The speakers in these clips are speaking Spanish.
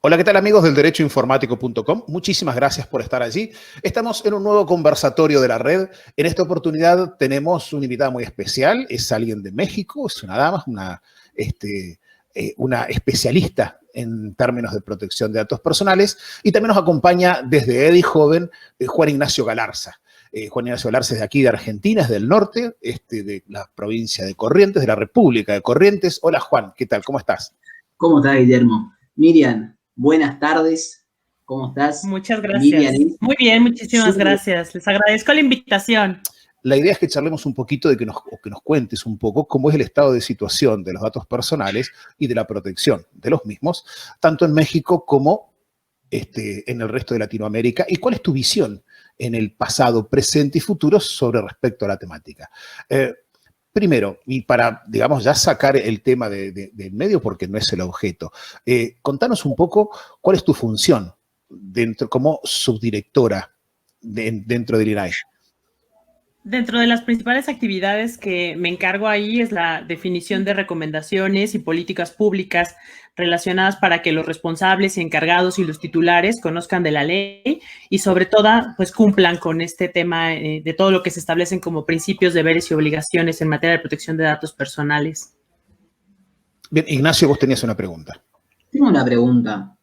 Hola, ¿qué tal amigos del derechoinformático.com? Muchísimas gracias por estar allí. Estamos en un nuevo conversatorio de la red. En esta oportunidad tenemos una invitada muy especial. Es alguien de México, es una dama, una especialista en términos de protección de datos personales. Y también nos acompaña desde EDI Joven Juan Ignacio Galarza. Juan Ignacio Galarza es de aquí, de Argentina, es del norte, de la provincia de Corrientes, de la República de Corrientes. Hola Juan, ¿qué tal? ¿Cómo estás? ¿Cómo estás, Guillermo? Miriam, buenas tardes. ¿Cómo estás? Muchas Miriam gracias. es Muy bien, muchísimas súper. gracias. Les agradezco la invitación. La idea es que charlemos un poquito de que nos cuentes un poco cómo es el estado de situación de los datos personales y de la protección de los mismos, tanto en México como en el resto de Latinoamérica, y cuál es tu visión en el pasado, presente y futuro sobre respecto a la temática. Primero, y para, digamos, ya sacar el tema del medio, porque no es el objeto, contanos un poco cuál es tu función dentro, como subdirectora dentro del INAI. Dentro de las principales actividades que me encargo ahí es la definición de recomendaciones y políticas públicas relacionadas para que los responsables y encargados y los titulares conozcan de la ley y sobre todo pues cumplan con este tema de todo lo que se establecen como principios, deberes y obligaciones en materia de protección de datos personales. Bien, Ignacio, vos tenías una pregunta. Tengo una pregunta.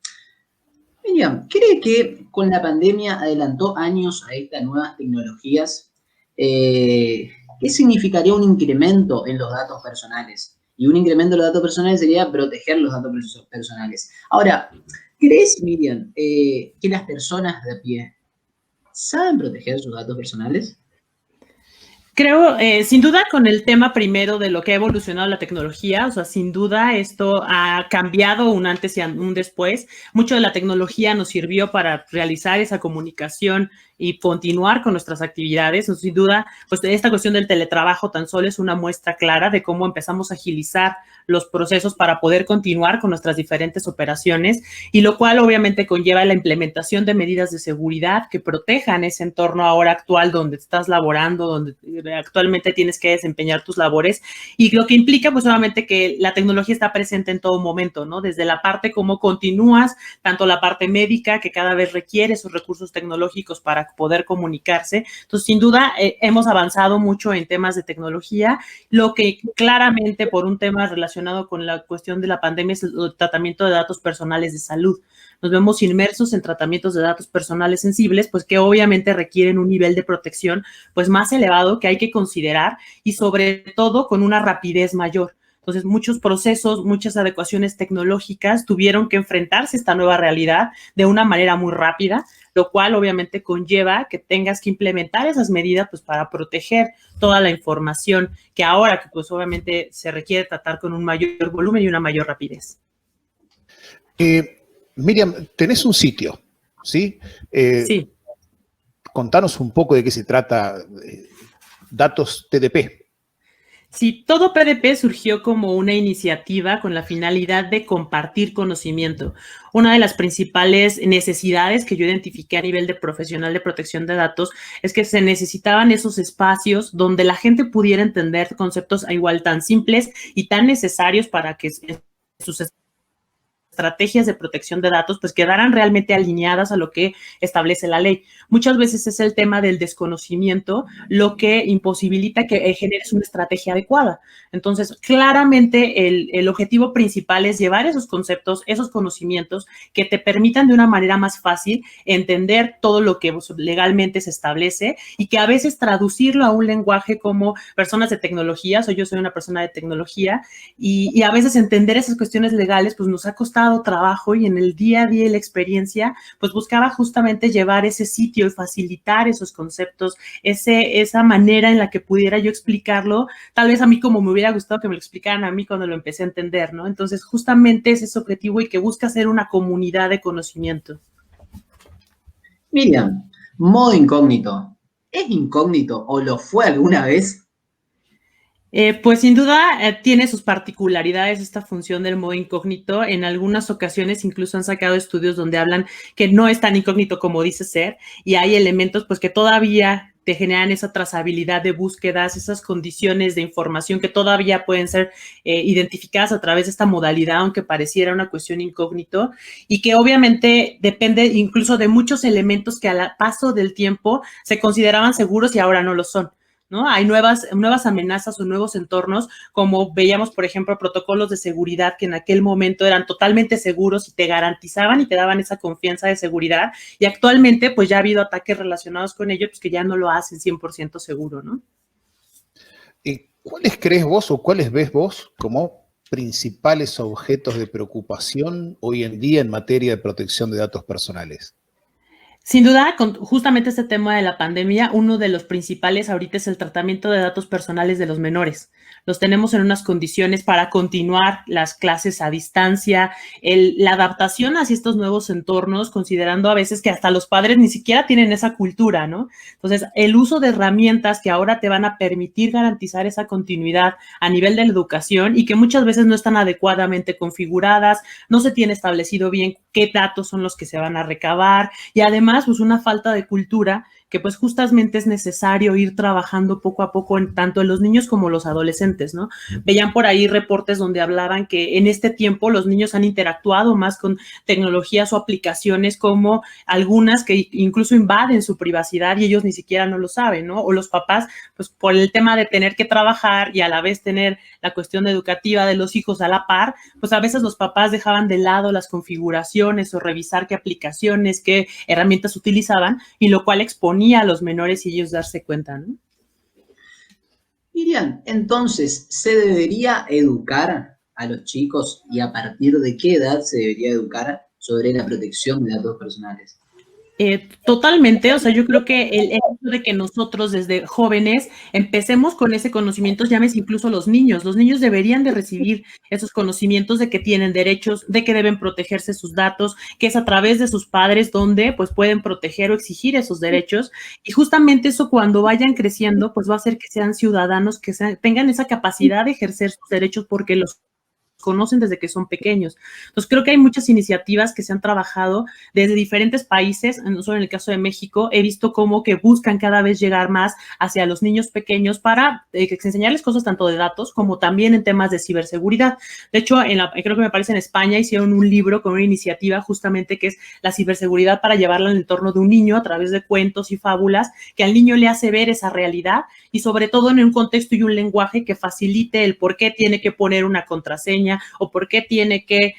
Miriam, ¿cree que con la pandemia adelantó años a estas nuevas tecnologías? ¿Qué significaría un incremento en los datos personales? Y un incremento en los datos personales sería proteger los datos personales. Ahora, ¿crees, Miriam, que las personas de a pie saben proteger sus datos personales? Creo, sin duda, con el tema primero de lo que ha evolucionado la tecnología, o sea, sin duda esto ha cambiado un antes y un después. Mucho de la tecnología nos sirvió para realizar esa comunicación y continuar con nuestras actividades. Sin duda, pues esta cuestión del teletrabajo tan solo es una muestra clara de cómo empezamos a agilizar los procesos para poder continuar con nuestras diferentes operaciones y lo cual obviamente conlleva la implementación de medidas de seguridad que protejan ese entorno ahora actual donde estás laborando, donde actualmente tienes que desempeñar tus labores y lo que implica pues obviamente que la tecnología está presente en todo momento, ¿no? Desde la parte como continúas, tanto la parte médica que cada vez requiere esos recursos tecnológicos para poder comunicarse. Entonces, sin duda, hemos avanzado mucho en temas de tecnología, lo que claramente por un tema relacionado con la cuestión de la pandemia es el tratamiento de datos personales de salud. Nos vemos inmersos en tratamientos de datos personales sensibles, pues que obviamente requieren un nivel de protección pues más elevado que hay que considerar y sobre todo con una rapidez mayor. Entonces, muchos procesos, muchas adecuaciones tecnológicas tuvieron que enfrentarse a esta nueva realidad de una manera muy rápida, lo cual obviamente conlleva que tengas que implementar esas medidas pues para proteger toda la información que ahora que pues obviamente se requiere tratar con un mayor volumen y una mayor rapidez. Miriam, tenés un sitio, ¿sí? Sí. Contanos un poco de qué se trata Datos TDP. Sí, todo PDP surgió como una iniciativa con la finalidad de compartir conocimiento. Una de las principales necesidades que yo identifiqué a nivel de profesional de protección de datos es que se necesitaban esos espacios donde la gente pudiera entender conceptos igual tan simples y tan necesarios para que sus estrategias de protección de datos pues quedaran realmente alineadas a lo que establece la ley. Muchas veces es el tema del desconocimiento lo que imposibilita que generes una estrategia adecuada. Entonces, claramente el objetivo principal es llevar esos conceptos, esos conocimientos que te permitan de una manera más fácil entender todo lo que legalmente se establece y que a veces traducirlo a un lenguaje como personas de tecnología, yo soy una persona de tecnología y a veces entender esas cuestiones legales pues nos ha costado trabajo y en el día a día y la experiencia, pues buscaba justamente llevar ese sitio y facilitar esos conceptos, esa manera en la que pudiera yo explicarlo, tal vez a mí como me hubiera gustado que me lo explicaran a mí cuando lo empecé a entender, ¿no? Entonces, justamente es ese objetivo y que busca ser una comunidad de conocimiento. Miriam, modo incógnito. ¿Es incógnito o lo fue alguna vez? Pues sin duda tiene sus particularidades esta función del modo incógnito. En algunas ocasiones incluso han sacado estudios donde hablan que no es tan incógnito como dice ser y hay elementos pues que todavía te generan esa trazabilidad de búsquedas, esas condiciones de información que todavía pueden ser identificadas a través de esta modalidad, aunque pareciera una cuestión incógnito, y que obviamente depende incluso de muchos elementos que al paso del tiempo se consideraban seguros y ahora no lo son, ¿no? Hay nuevas amenazas o nuevos entornos, como veíamos, por ejemplo, protocolos de seguridad que en aquel momento eran totalmente seguros y te garantizaban y te daban esa confianza de seguridad, y actualmente pues ya ha habido ataques relacionados con ello, pues que ya no lo hacen 100% seguro, ¿no? ¿Cuáles crees vos o cuáles ves vos como principales objetos de preocupación hoy en día en materia de protección de datos personales? Sin duda, con justamente este tema de la pandemia, uno de los principales ahorita es el tratamiento de datos personales de los menores. Los tenemos en unas condiciones para continuar las clases a distancia, la adaptación hacia estos nuevos entornos, considerando a veces que hasta los padres ni siquiera tienen esa cultura, ¿no? Entonces, el uso de herramientas que ahora te van a permitir garantizar esa continuidad a nivel de la educación y que muchas veces no están adecuadamente configuradas, no se tiene establecido bien qué datos son los que se van a recabar, y además pues una falta de cultura que pues justamente es necesario ir trabajando poco a poco tanto en los niños como los adolescentes, ¿no? Veían por ahí reportes donde hablaban que en este tiempo los niños han interactuado más con tecnologías o aplicaciones, como algunas que incluso invaden su privacidad y ellos ni siquiera no lo saben, ¿no? O los papás, pues por el tema de tener que trabajar y a la vez tener la cuestión educativa de los hijos a la par, pues a veces los papás dejaban de lado las configuraciones o revisar qué aplicaciones, qué herramientas utilizaban, y lo cual exponía a los menores y ellos darse cuenta, ¿no? Miriam, entonces, ¿se debería educar a los chicos y a partir de qué edad se debería educar sobre la protección de datos personales? Totalmente, o sea, yo creo que el hecho de que nosotros desde jóvenes empecemos con ese conocimiento, llámese incluso los niños deberían de recibir esos conocimientos de que tienen derechos, de que deben protegerse sus datos, que es a través de sus padres donde pues pueden proteger o exigir esos derechos, y justamente eso cuando vayan creciendo pues va a hacer que sean ciudadanos, que tengan esa capacidad de ejercer sus derechos porque los conocen desde que son pequeños. Entonces, creo que hay muchas iniciativas que se han trabajado desde diferentes países, no solo en el caso de México, he visto cómo que buscan cada vez llegar más hacia los niños pequeños para enseñarles cosas tanto de datos como también en temas de ciberseguridad. De hecho, creo que me parece en España hicieron un libro con una iniciativa justamente que es la ciberseguridad para llevarla al entorno de un niño a través de cuentos y fábulas que al niño le hace ver esa realidad y sobre todo en un contexto y un lenguaje que facilite el por qué tiene que poner una contraseña o por qué tiene que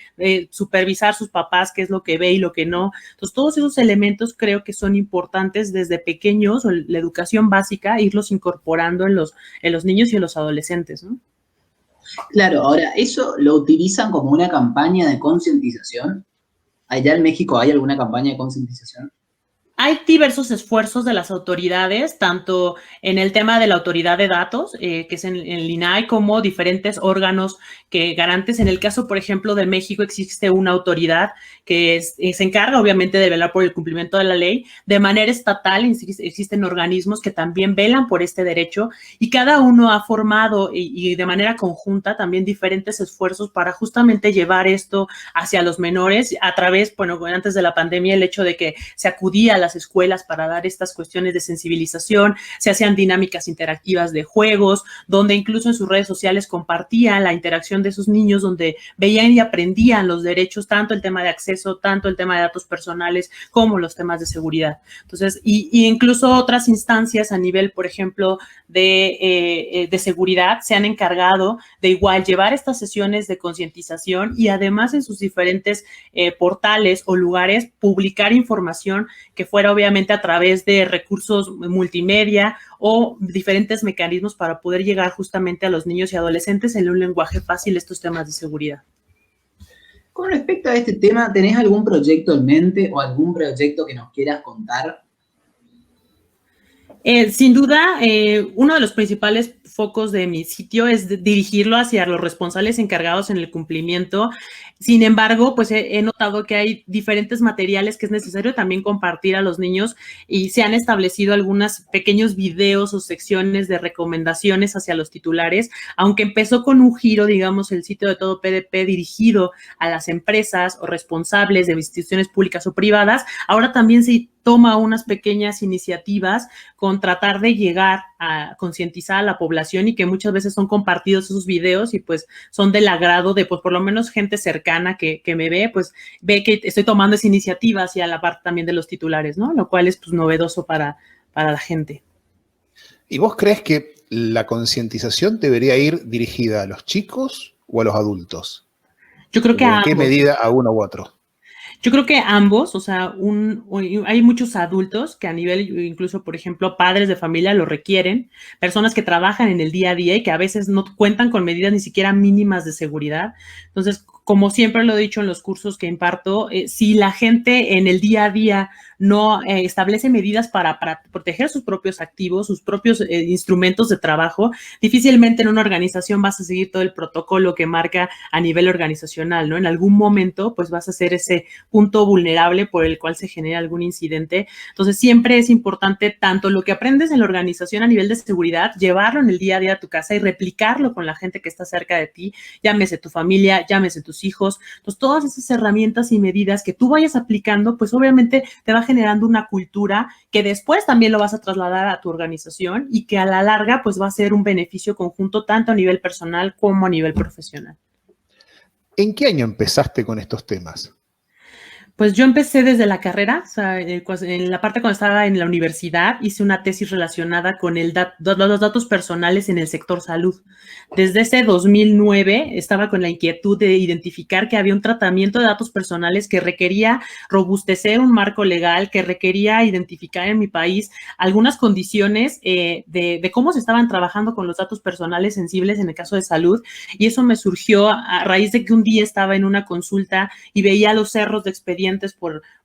supervisar sus papás qué es lo que ve y lo que no. Entonces, todos esos elementos creo que son importantes desde pequeños, o la educación básica, irlos incorporando en los niños y en los adolescentes, ¿no? Claro, ahora, ¿eso lo utilizan como una campaña de concientización? ¿Allá en México hay alguna campaña de concientización? Hay diversos esfuerzos de las autoridades, tanto en el tema de la autoridad de datos, que es en el INAI, como diferentes órganos que garantes. En el caso, por ejemplo, de México, existe una autoridad que se encarga, obviamente, de velar por el cumplimiento de la ley. De manera estatal, existen organismos que también velan por este derecho, y cada uno ha formado y de manera conjunta también diferentes esfuerzos para justamente llevar esto hacia los menores a través, bueno, antes de la pandemia, el hecho de que se acudía a las escuelas para dar estas cuestiones de sensibilización, se hacían dinámicas interactivas de juegos, donde incluso en sus redes sociales compartían la interacción de sus niños, donde veían y aprendían los derechos, tanto el tema de acceso, tanto el tema de datos personales, como los temas de seguridad. Entonces, y incluso otras instancias a nivel, por ejemplo, de seguridad, se han encargado de igual llevar estas sesiones de concientización y además en sus diferentes portales o lugares publicar información que fuera obviamente a través de recursos multimedia o diferentes mecanismos para poder llegar justamente a los niños y adolescentes en un lenguaje fácil estos temas de seguridad. Con respecto a este tema, ¿tenés algún proyecto en mente o algún proyecto que nos quieras contar? Sin duda, uno de los principales focos de mi sitio es dirigirlo hacia los responsables encargados en el cumplimiento. Sin embargo, pues he notado que hay diferentes materiales que es necesario también compartir a los niños, y se han establecido algunos pequeños videos o secciones de recomendaciones hacia los titulares, aunque empezó con un giro, digamos, el sitio de Todo PDP dirigido a las empresas o responsables de instituciones públicas o privadas. Ahora también se toma unas pequeñas iniciativas con tratar de llegar a concientizar a la población y que muchas veces son compartidos esos videos y pues son del agrado de pues por lo menos gente cercana que me ve, pues ve que estoy tomando esa iniciativa hacia la parte también de los titulares, ¿no? Lo cual es pues novedoso para la gente. ¿Y vos crees que la concientización debería ir dirigida a los chicos o a los adultos? Yo creo que ¿O a en qué ambos. medida a uno u otro? Yo creo que ambos, o sea, hay muchos adultos que a nivel, incluso, por ejemplo, padres de familia lo requieren, personas que trabajan en el día a día y que a veces no cuentan con medidas ni siquiera mínimas de seguridad. Entonces, como siempre lo he dicho en los cursos que imparto, si la gente en el día a día no establece medidas para proteger sus propios activos, sus propios instrumentos de trabajo, difícilmente en una organización vas a seguir todo el protocolo que marca a nivel organizacional, ¿no? En algún momento, pues vas a hacer ese punto vulnerable por el cual se genera algún incidente. Entonces, siempre es importante tanto lo que aprendes en la organización a nivel de seguridad, llevarlo en el día a día a tu casa y replicarlo con la gente que está cerca de ti, llámese tu familia, llámese tus hijos. Entonces, todas esas herramientas y medidas que tú vayas aplicando, pues obviamente te va generando una cultura que después también lo vas a trasladar a tu organización y que a la larga, pues va a ser un beneficio conjunto tanto a nivel personal como a nivel profesional. ¿En qué año empezaste con estos temas? Pues yo empecé desde la carrera, o sea, en la parte cuando estaba en la universidad, hice una tesis relacionada con los datos personales en el sector salud. Desde ese 2009 estaba con la inquietud de identificar que había un tratamiento de datos personales que requería robustecer un marco legal, que requería identificar en mi país algunas condiciones de cómo se estaban trabajando con los datos personales sensibles en el caso de salud. Y eso me surgió a raíz de que un día estaba en una consulta y veía los cerros de expedientes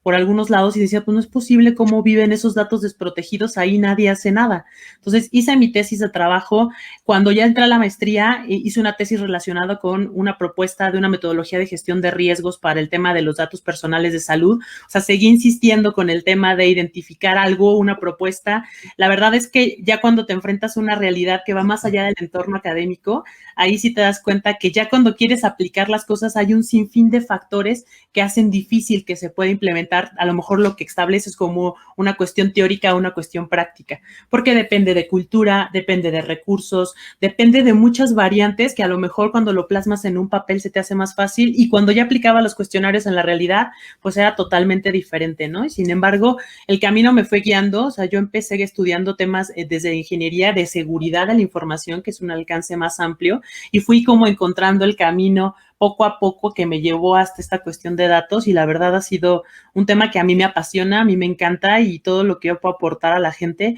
por algunos lados y decía, pues no es posible cómo viven esos datos desprotegidos, ahí nadie hace nada. Entonces hice mi tesis de trabajo. Cuando ya entré a la maestría, hice una tesis relacionada con una propuesta de una metodología de gestión de riesgos para el tema de los datos personales de salud. O sea, seguí insistiendo con el tema de identificar algo, una propuesta. La verdad es que ya cuando te enfrentas a una realidad que va más allá del entorno académico, ahí sí te das cuenta que ya cuando quieres aplicar las cosas hay un sinfín de factores que hacen difícil que se pueda implementar a lo mejor lo que estableces como una cuestión teórica o una cuestión práctica, porque depende de cultura, depende de recursos, depende de muchas variantes que a lo mejor cuando lo plasmas en un papel se te hace más fácil y cuando ya aplicaba los cuestionarios en la realidad, pues era totalmente diferente, ¿no? Y sin embargo, el camino me fue guiando, o sea, yo empecé estudiando temas desde ingeniería de seguridad de la información, que es un alcance más amplio, y fui como encontrando el camino poco a poco que me llevó hasta esta cuestión de datos y la verdad ha sido un tema que a mí me apasiona, a mí me encanta y todo lo que yo puedo aportar a la gente,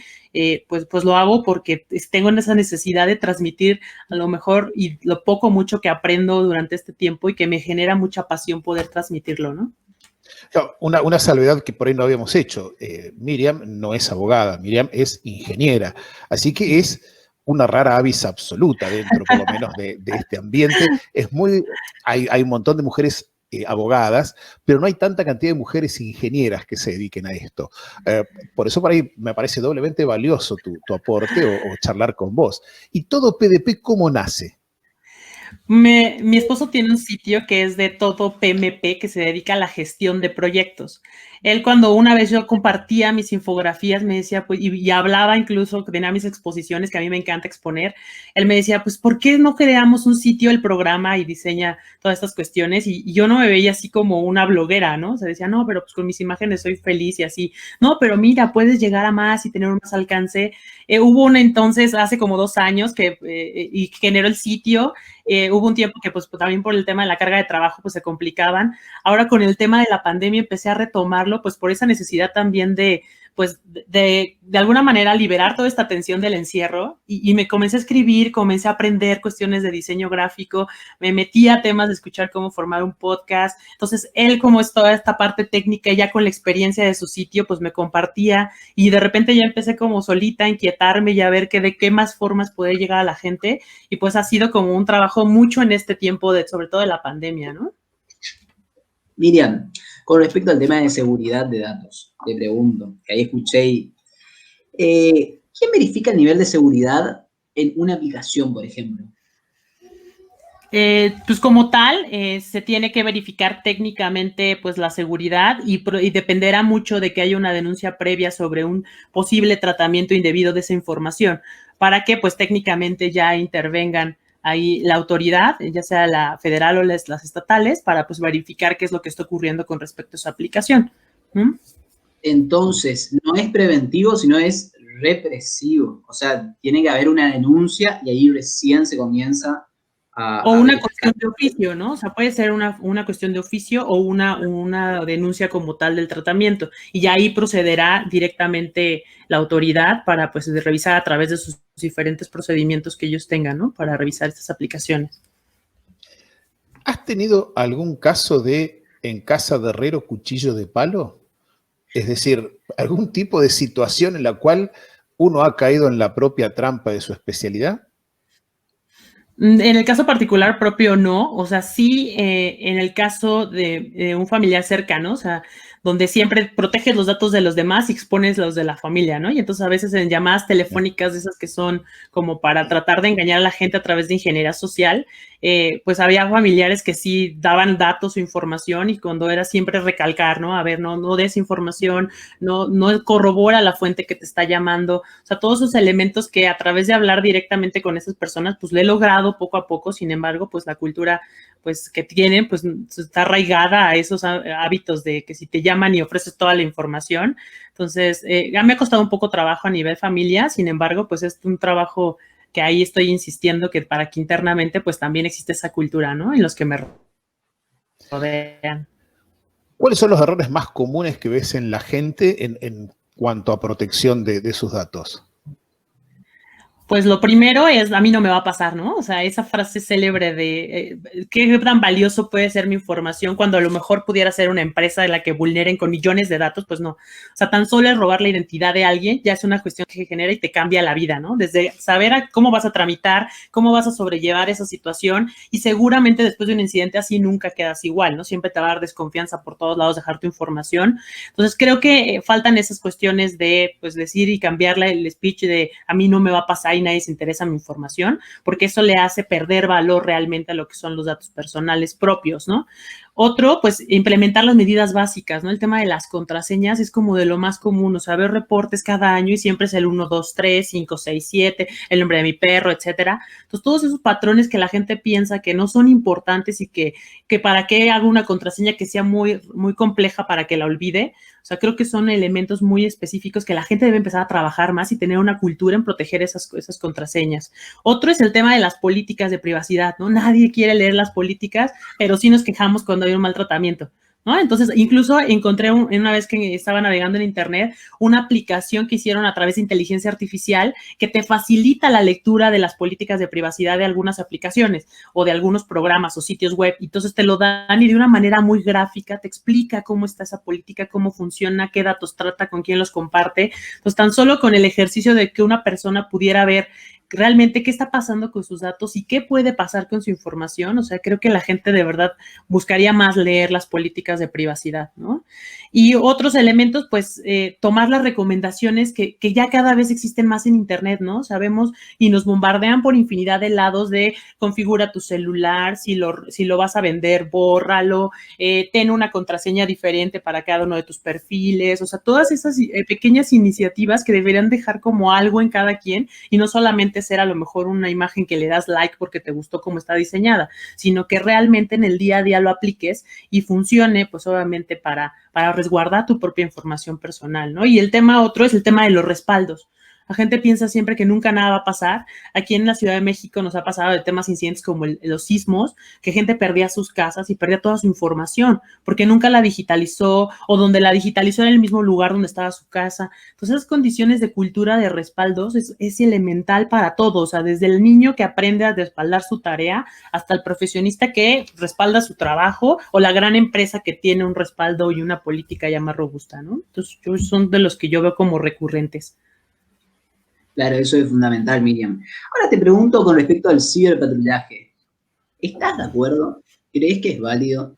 pues lo hago porque tengo esa necesidad de transmitir a lo mejor y lo poco mucho que aprendo durante este tiempo y que me genera mucha pasión poder transmitirlo, ¿no? Una salvedad que por ahí no habíamos hecho. Miriam no es abogada, Miriam es ingeniera, así que es una rara avis absoluta dentro, por lo menos, de este ambiente. Hay un montón de mujeres abogadas, pero no hay tanta cantidad de mujeres ingenieras que se dediquen a esto. Por eso por ahí me parece doblemente valioso tu aporte o charlar con vos. ¿Y todo PDP cómo nace? Mi esposo tiene un sitio que es de todo PMP, que se dedica a la gestión de proyectos. Él cuando una vez yo compartía mis infografías, me decía, pues, y hablaba incluso, tenía mis exposiciones, que a mí me encanta exponer, él me decía, pues, ¿por qué no creamos un sitio, el programa, y diseña todas estas cuestiones? Y yo no me veía así como una bloguera, ¿no? O sea, decía, no, pero pues con mis imágenes soy feliz y así. No, pero mira, puedes llegar a más y tener más alcance. Hubo un entonces, hace como 2 años, que y generó el sitio. Hubo un tiempo que pues también por el tema de la carga de trabajo pues se complicaban. Ahora con el tema de la pandemia empecé a retomarlo pues por esa necesidad también de pues de alguna manera liberar toda esta tensión del encierro y me comencé a escribir, comencé a aprender cuestiones de diseño gráfico, me metí a temas de escuchar cómo formar un podcast. Entonces él, como es toda esta parte técnica ya con la experiencia de su sitio, pues me compartía y de repente ya empecé como solita a inquietarme y a ver de qué más formas poder llegar a la gente y pues ha sido como un trabajo mucho en este tiempo sobre todo de la pandemia, ¿no? Miriam, con respecto al tema de seguridad de datos, te pregunto, que ahí escuché, ¿quién verifica el nivel de seguridad en una aplicación, por ejemplo? Pues como tal, se tiene que verificar técnicamente pues la seguridad y dependerá mucho de que haya una denuncia previa sobre un posible tratamiento indebido de esa información, para que pues técnicamente ya intervengan ahí la autoridad, ya sea la federal o las estatales, para pues verificar qué es lo que está ocurriendo con respecto a su aplicación. Entonces, no es preventivo, sino es represivo. O sea, tiene que haber una denuncia y ahí recién se comienza O a una verificar. cuestión de oficio, ¿no? O sea, puede ser una cuestión de oficio o una denuncia como tal del tratamiento. Y ya ahí procederá directamente la autoridad para, pues, revisar a través de sus diferentes procedimientos que ellos tengan, ¿no? Para revisar estas aplicaciones. ¿Has tenido algún caso de en casa de herrero cuchillo de palo? Es decir, algún tipo de situación en la cual uno ha caído en la propia trampa de su especialidad. En el caso particular propio no, o sea, sí en el caso de un familiar cercano, o sea, donde siempre proteges los datos de los demás y expones los de la familia, ¿no? Y entonces a veces en llamadas telefónicas de esas que son como para tratar de engañar a la gente a través de ingeniería social, pues había familiares que sí daban datos o información y cuando era siempre recalcar, ¿no? A ver, no des información, no corrobora la fuente que te está llamando, o sea, todos esos elementos que a través de hablar directamente con esas personas, pues le he logrado poco a poco, sin embargo, pues la cultura pues que tienen, pues está arraigada a esos hábitos de que si te llaman y ofreces toda la información, entonces ya me ha costado un poco trabajo a nivel familia, sin embargo, pues es un trabajo que ahí estoy insistiendo que para que internamente pues también existe esa cultura, ¿no? En los que me rodean. ¿Cuáles son los errores más comunes que ves en la gente en cuanto a protección de sus datos? Pues lo primero es, a mí no me va a pasar, ¿no? O sea, esa frase célebre de qué tan valioso puede ser mi información cuando a lo mejor pudiera ser una empresa de la que vulneren con millones de datos, pues no. O sea, tan solo es robar la identidad de alguien, ya es una cuestión que genera y te cambia la vida, ¿no? Desde saber cómo vas a tramitar, cómo vas a sobrellevar esa situación y seguramente después de un incidente así nunca quedas igual, ¿no? Siempre te va a dar desconfianza por todos lados dejar tu información. Entonces creo que faltan esas cuestiones de, pues, decir y cambiarle el speech de a mí no me va a pasar y nadie se interesa en mi información, porque eso le hace perder valor realmente a lo que son los datos personales propios, ¿no? Otro, pues implementar las medidas básicas, ¿no? El tema de las contraseñas es como de lo más común, o sea, ver reportes cada año y siempre es el 1, 2, 3, 5, 6, 7, el nombre de mi perro, etcétera. Entonces, todos esos patrones que la gente piensa que no son importantes y que para qué hago una contraseña que sea muy, muy compleja para que la olvide. O sea, creo que son elementos muy específicos que la gente debe empezar a trabajar más y tener una cultura en proteger esas contraseñas. Otro es el tema de las políticas de privacidad, ¿no? Nadie quiere leer las políticas, pero sí nos quejamos cuando hay un maltratamiento, ¿no? Entonces, incluso encontré una vez que estaba navegando en internet, una aplicación que hicieron a través de inteligencia artificial que te facilita la lectura de las políticas de privacidad de algunas aplicaciones o de algunos programas o sitios web. Entonces te lo dan y de una manera muy gráfica te explica cómo está esa política, cómo funciona, qué datos trata, con quién los comparte. Entonces, tan solo con el ejercicio de que una persona pudiera ver realmente qué está pasando con sus datos y qué puede pasar con su información. O sea, creo que la gente de verdad buscaría más leer las políticas de privacidad, ¿no? Y otros elementos, pues, tomar las recomendaciones que ya cada vez existen más en Internet, ¿no? Sabemos y nos bombardean por infinidad de lados de configura tu celular, si lo vas a vender, bórralo, ten una contraseña diferente para cada uno de tus perfiles, o sea, todas esas pequeñas iniciativas que deberían dejar como algo en cada quien y no solamente ser a lo mejor una imagen que le das like porque te gustó cómo está diseñada, sino que realmente en el día a día lo apliques y funcione, pues obviamente para resguardar tu propia información personal, ¿no? Y el tema otro es el tema de los respaldos. La gente piensa siempre que nunca nada va a pasar. Aquí en la Ciudad de México nos ha pasado de temas incidentes como los sismos, que gente perdía sus casas y perdía toda su información porque nunca la digitalizó o donde la digitalizó en el mismo lugar donde estaba su casa. Entonces, esas condiciones de cultura de respaldos es elemental para todos, o sea, desde el niño que aprende a respaldar su tarea hasta el profesionista que respalda su trabajo o la gran empresa que tiene un respaldo y una política ya más robusta, ¿no? Entonces, son de los que yo veo como recurrentes. Claro, eso es fundamental, Miriam. Ahora te pregunto con respecto al ciberpatrullaje. ¿Estás de acuerdo? ¿Crees que es válido?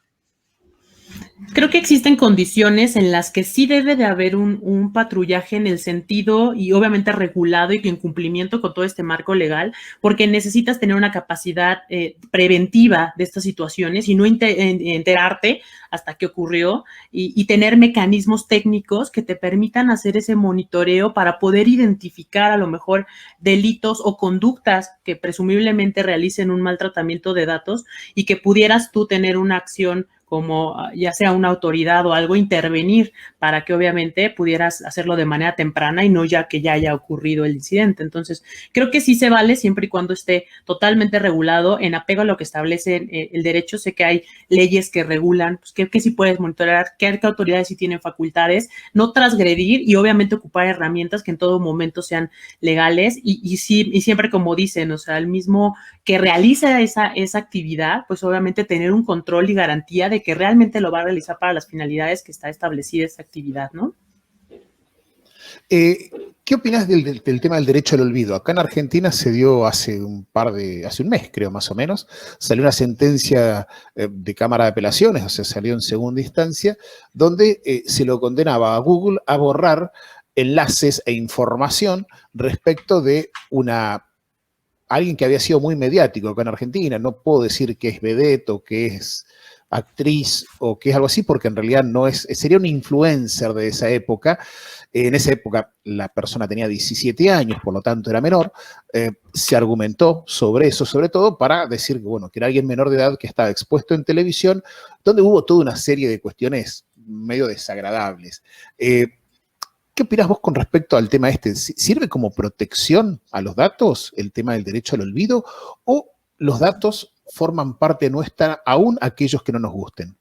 Creo que existen condiciones en las que sí debe de haber un patrullaje en el sentido y obviamente regulado y en cumplimiento con todo este marco legal, porque necesitas tener una capacidad preventiva de estas situaciones y no enterarte hasta qué ocurrió y tener mecanismos técnicos que te permitan hacer ese monitoreo para poder identificar a lo mejor delitos o conductas que presumiblemente realicen un maltratamiento de datos y que pudieras tú tener una acción como ya sea una autoridad o algo, intervenir para que obviamente pudieras hacerlo de manera temprana y no ya que ya haya ocurrido el incidente. Entonces, creo que sí se vale siempre y cuando esté totalmente regulado en apego a lo que establece el derecho. Sé que hay leyes que regulan, pues que sí puedes monitorear, qué autoridades sí tienen facultades, no transgredir y obviamente ocupar herramientas que en todo momento sean legales y siempre como dicen, o sea, el mismo que realiza esa actividad, pues obviamente tener un control y garantía de que realmente lo va a realizar para las finalidades que está establecida esa actividad, ¿no? ¿Qué opinas del tema del derecho al olvido? Acá en Argentina se dio hace un mes, creo, más o menos, salió una sentencia de Cámara de Apelaciones, o sea, salió en segunda instancia, donde se lo condenaba a Google a borrar enlaces e información respecto de alguien que había sido muy mediático acá en Argentina. No puedo decir que es vedette o que es actriz o que es algo así, porque en realidad no es, sería un influencer de esa época. En esa época la persona tenía 17 años, por lo tanto era menor. Se argumentó sobre eso, sobre todo para decir que, bueno, que era alguien menor de edad que estaba expuesto en televisión, donde hubo toda una serie de cuestiones medio desagradables. ¿Qué opinás vos con respecto al tema este? ¿Sirve como protección a los datos el tema del derecho al olvido o los datos forman parte nuestra aún aquellos que no nos gusten?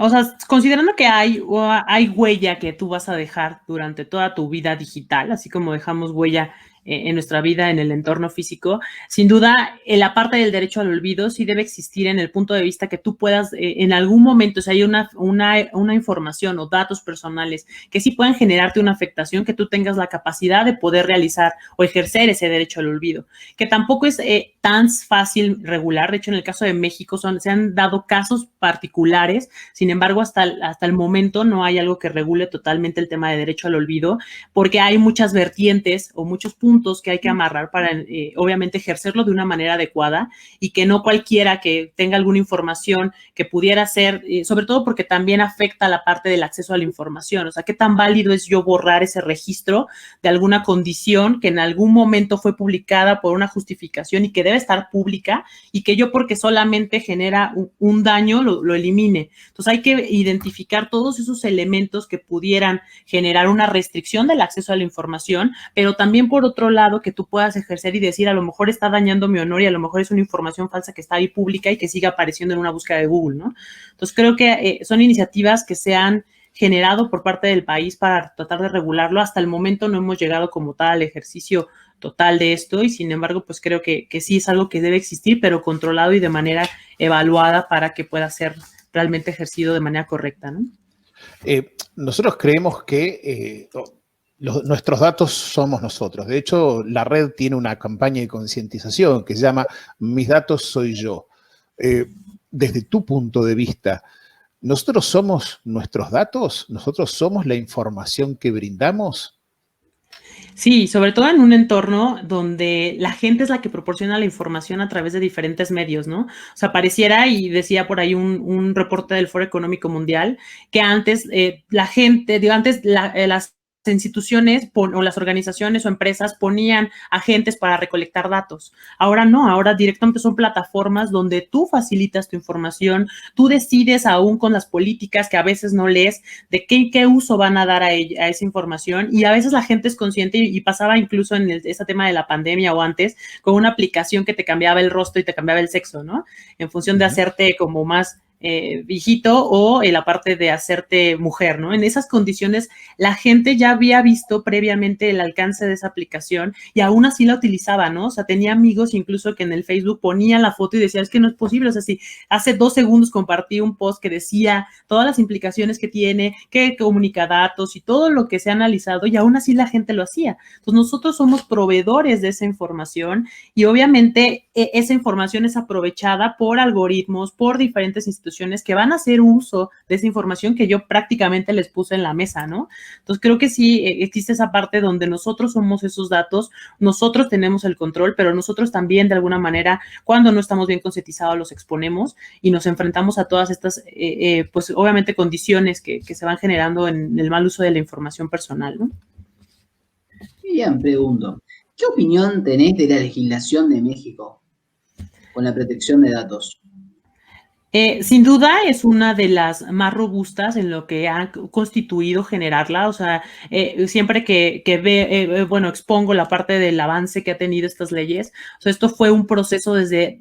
O sea, considerando que hay huella que tú vas a dejar durante toda tu vida digital, así como dejamos huella en nuestra vida, en el entorno físico, sin duda, la parte del derecho al olvido sí debe existir en el punto de vista que tú puedas, en algún momento, si hay una información o datos personales que sí pueden generarte una afectación, que tú tengas la capacidad de poder realizar o ejercer ese derecho al olvido, que tampoco es tan fácil regular. De hecho, en el caso de México se han dado casos particulares, sin embargo, hasta el momento no hay algo que regule totalmente el tema de derecho al olvido, porque hay muchas vertientes o muchos puntos que hay que amarrar para, obviamente, ejercerlo de una manera adecuada y que no cualquiera que tenga alguna información que pudiera ser, sobre todo porque también afecta la parte del acceso a la información. O sea, qué tan válido es yo borrar ese registro de alguna condición que en algún momento fue publicada por una justificación y que debe estar pública y que yo, porque solamente genera un daño, lo elimine. Entonces hay que identificar todos esos elementos que pudieran generar una restricción del acceso a la información, pero también por otro lado que tú puedas ejercer y decir, a lo mejor está dañando mi honor y a lo mejor es una información falsa que está ahí pública y que siga apareciendo en una búsqueda de Google, ¿no? Entonces creo que son iniciativas que se han generado por parte del país para tratar de regularlo. Hasta el momento no hemos llegado como tal al ejercicio total de esto y sin embargo pues creo que sí es algo que debe existir, pero controlado y de manera evaluada para que pueda ser realmente ejercido de manera correcta, ¿no? Nosotros creemos que nuestros datos somos nosotros. De hecho, la red tiene una campaña de concientización que se llama Mis datos soy yo. Desde tu punto de vista, ¿nosotros somos nuestros datos? ¿Nosotros somos la información que brindamos? Sí, sobre todo en un entorno donde la gente es la que proporciona la información a través de diferentes medios, ¿no? O sea, pareciera, y decía por ahí un reporte del Foro Económico Mundial, que antes las instituciones o las organizaciones o empresas ponían agentes para recolectar datos. Ahora no, ahora directamente son plataformas donde tú facilitas tu información, tú decides aún con las políticas que a veces no lees de qué uso van a dar a esa información y a veces la gente es consciente y pasaba incluso en ese tema de la pandemia o antes con una aplicación que te cambiaba el rostro y te cambiaba el sexo, ¿no? En función de hacerte como más viejito o la parte de hacerte mujer, ¿no? En esas condiciones la gente ya había visto previamente el alcance de esa aplicación y aún así la utilizaba, ¿no? O sea, tenía amigos incluso que en el Facebook ponían la foto y decían, es que no es posible, o sea, si hace 2 segundos compartí un post que decía todas las implicaciones que tiene, que comunica datos y todo lo que se ha analizado y aún así la gente lo hacía. Entonces nosotros somos proveedores de esa información y obviamente esa información es aprovechada por algoritmos, por diferentes instituciones instituciones que van a hacer uso de esa información que yo prácticamente les puse en la mesa, ¿no? Entonces creo que sí existe esa parte donde nosotros somos esos datos, nosotros tenemos el control, pero nosotros también de alguna manera, cuando no estamos bien concientizados, los exponemos y nos enfrentamos a todas estas, pues obviamente condiciones que se van generando en el mal uso de la información personal, ¿no? Bien, pregunto, ¿qué opinión tenés de la legislación de México con la protección de datos? Sin duda es una de las más robustas en lo que ha constituido generarla, o sea, siempre bueno, expongo la parte del avance que ha tenido estas leyes, o sea, esto fue un proceso desde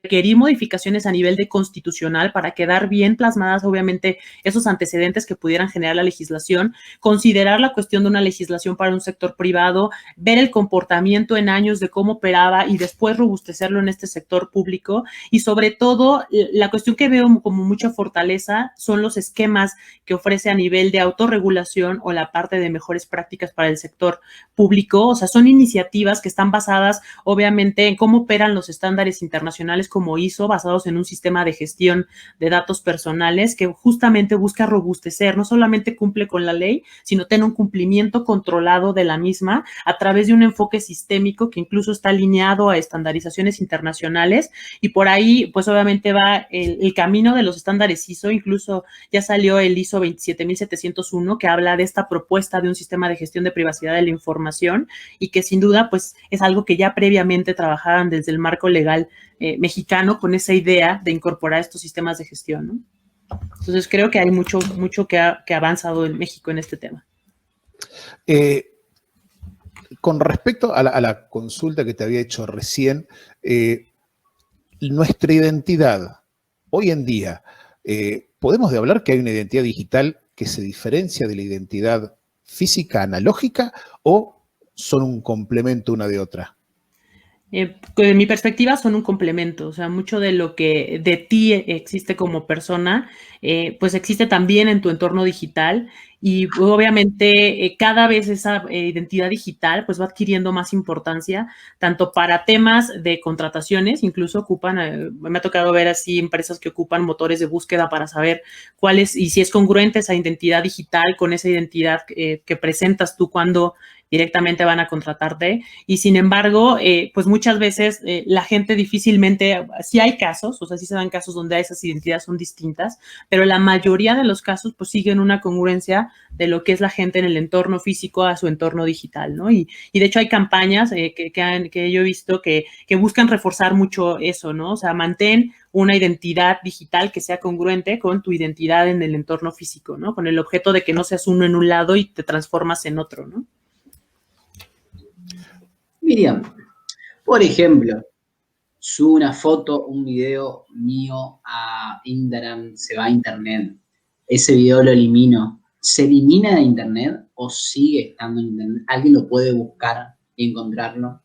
requerir modificaciones a nivel de constitucional para quedar bien plasmadas, obviamente, esos antecedentes que pudieran generar la legislación, considerar la cuestión de una legislación para un sector privado, ver el comportamiento en años de cómo operaba y después robustecerlo en este sector público y sobre todo la cuestión que veo como mucha fortaleza son los esquemas que ofrece a nivel de autorregulación o la parte de mejores prácticas para el sector público, o sea, son iniciativas que están basadas obviamente en cómo operan los estándares internacionales como ISO, basados en un sistema de gestión de datos personales que justamente busca robustecer, no solamente cumple con la ley, sino tiene un cumplimiento controlado de la misma a través de un enfoque sistémico que incluso está alineado a estandarizaciones internacionales y por ahí pues obviamente va el camino de los estándares ISO, incluso ya salió el ISO 27701 que habla de esta propuesta de un sistema de gestión de privacidad de la información y que sin duda pues es algo que ya previamente trabajaban desde el marco legal mexicano con esa idea de incorporar estos sistemas de gestión, ¿no? Entonces creo que hay mucho que ha avanzado en México en este tema. Con respecto a la consulta que te había hecho recién, nuestra identidad, hoy en día, ¿podemos hablar que hay una identidad digital que se diferencia de la identidad física analógica o son un complemento una de otra? De mi perspectiva son un complemento, o sea, mucho de lo que de ti existe como persona, pues existe también en tu entorno digital y obviamente cada vez esa identidad digital pues va adquiriendo más importancia, tanto para temas de contrataciones, incluso ocupan, me ha tocado ver así empresas que ocupan motores de búsqueda para saber cuál es y si es congruente esa identidad digital con esa identidad que presentas tú cuando directamente van a contratarte y sin embargo, pues muchas veces la gente difícilmente, sí hay casos, o sea, sí se dan casos donde esas identidades son distintas, pero la mayoría de los casos pues siguen una congruencia de lo que es la gente en el entorno físico a su entorno digital, ¿no? Y de hecho hay campañas que yo he visto que buscan reforzar mucho eso, ¿no? O sea, mantén una identidad digital que sea congruente con tu identidad en el entorno físico, ¿no? Con el objeto de que no seas uno en un lado y te transformas en otro, ¿no? Miriam, por ejemplo, subo una foto, un video mío a Instagram, se va a internet, ese video lo elimino, ¿se elimina de internet o sigue estando en internet? ¿Alguien lo puede buscar y encontrarlo?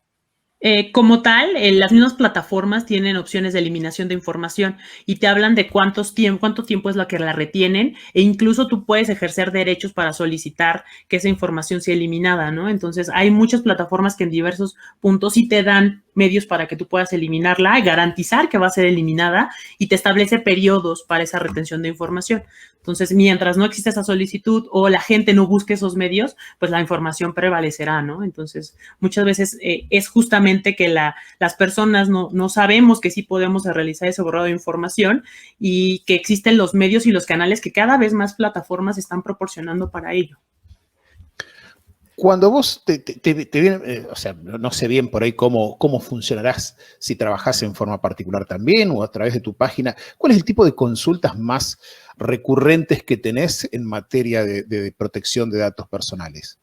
Como tal, las mismas plataformas tienen opciones de eliminación de información y te hablan de cuánto tiempo es lo que la retienen e incluso tú puedes ejercer derechos para solicitar que esa información sea eliminada, ¿no? Entonces, hay muchas plataformas que en diversos puntos sí te dan medios para que tú puedas eliminarla y garantizar que va a ser eliminada y te establece periodos para esa retención de información. Entonces, mientras no exista esa solicitud o la gente no busque esos medios, pues la información prevalecerá, ¿no? Entonces, muchas veces es justamente que las personas no sabemos que sí podemos realizar ese borrado de información y que existen los medios y los canales que cada vez más plataformas están proporcionando para ello. Cuando vos te viene, o sea, no sé bien por ahí cómo funcionarás, si trabajás en forma particular también o a través de tu página, ¿cuál es el tipo de consultas más recurrentes que tenés en materia de protección de datos personales?